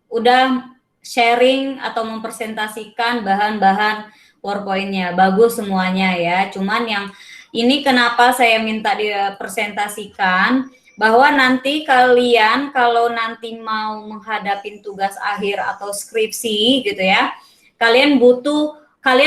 Udah sharing atau mempresentasikan bahan-bahan PowerPoint-nya. Bagus semuanya ya. Cuman yang ini kenapa saya minta dipresentasikan, bahwa nanti kalian kalau nanti mau menghadapi tugas akhir atau skripsi gitu ya, kalian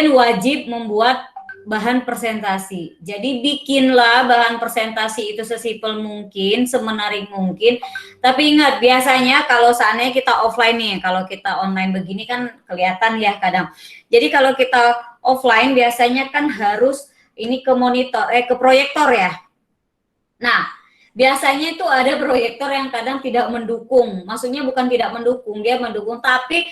wajib membuat bahan presentasi. Jadi bikinlah bahan presentasi itu sesimpel mungkin, semenarik mungkin. Tapi ingat, biasanya kalau seandainya kita offline nih, kalau kita online begini kan kelihatan ya kadang. Jadi kalau kita offline biasanya kan harus ini ke monitor, ke proyektor ya. Nah, biasanya itu ada proyektor yang kadang tidak mendukung. Maksudnya bukan tidak mendukung, dia mendukung, tapi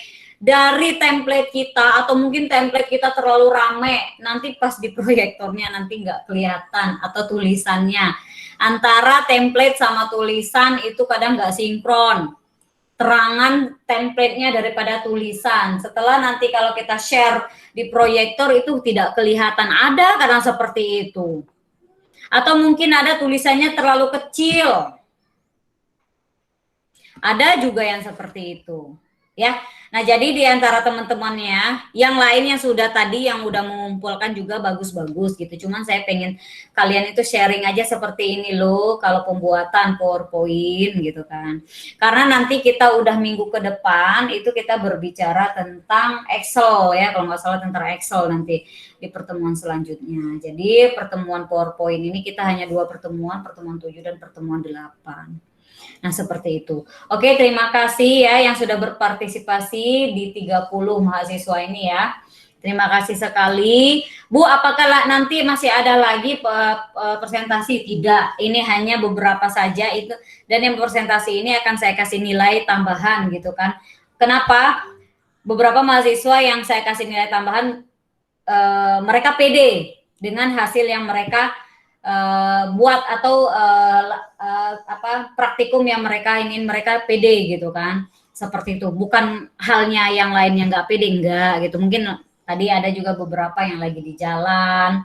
dari template kita, atau mungkin template kita terlalu rame, nanti pas di proyektornya nanti nggak kelihatan, atau tulisannya. Antara template sama tulisan itu kadang nggak sinkron. Terangan template-nya daripada tulisan. Setelah nanti kalau kita share di proyektor itu tidak kelihatan, ada kadang seperti itu. Atau mungkin ada tulisannya terlalu kecil. Ada juga yang seperti itu. Ya, nah jadi di antara teman-temannya yang lain yang sudah tadi yang udah mengumpulkan juga bagus-bagus gitu. Cuman saya pengen kalian itu sharing aja seperti ini loh kalau pembuatan PowerPoint gitu kan. Karena nanti kita udah minggu ke depan itu kita berbicara tentang Excel ya, kalau nggak salah tentang Excel nanti di pertemuan selanjutnya. Jadi pertemuan PowerPoint ini kita hanya 2 pertemuan 7 dan pertemuan 8. Nah, seperti itu. Oke, terima kasih ya yang sudah berpartisipasi di 30 mahasiswa ini ya. Terima kasih sekali. Bu, apakah nanti masih ada lagi presentasi? Tidak, ini hanya beberapa saja itu. Dan yang presentasi ini akan saya kasih nilai tambahan gitu kan. Kenapa? Beberapa mahasiswa yang saya kasih nilai tambahan, mereka pede dengan hasil yang mereka buat atau praktikum yang mereka ingin mereka pede gitu kan, seperti itu. Bukan halnya yang lain yang nggak pede, enggak gitu. Mungkin tadi ada juga beberapa yang lagi di jalan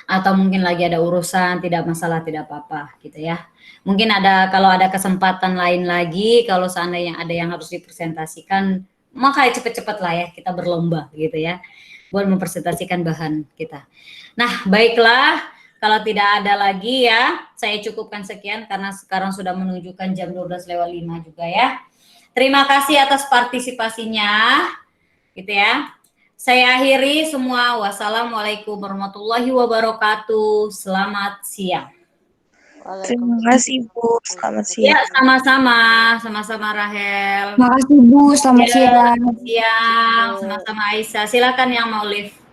atau mungkin lagi ada urusan, tidak masalah, tidak apa-apa gitu ya. Mungkin ada, kalau ada kesempatan lain lagi, kalau seandainya ada yang harus dipresentasikan, maka cepet-cepet lah ya kita berlomba gitu ya buat mempresentasikan bahan kita. Nah, baiklah. Kalau tidak ada lagi ya, saya cukupkan sekian karena sekarang sudah menunjukkan jam 12:05 juga ya. Terima kasih atas partisipasinya, gitu ya. Saya akhiri semua. Wassalamualaikum warahmatullahi wabarakatuh. Selamat siang. Terima kasih Bu, selamat siang. Ya, sama-sama, sama-sama Rahel. Makasih Bu, selamat siang. Siang, sama-sama Aisyah. Silakan yang mau live.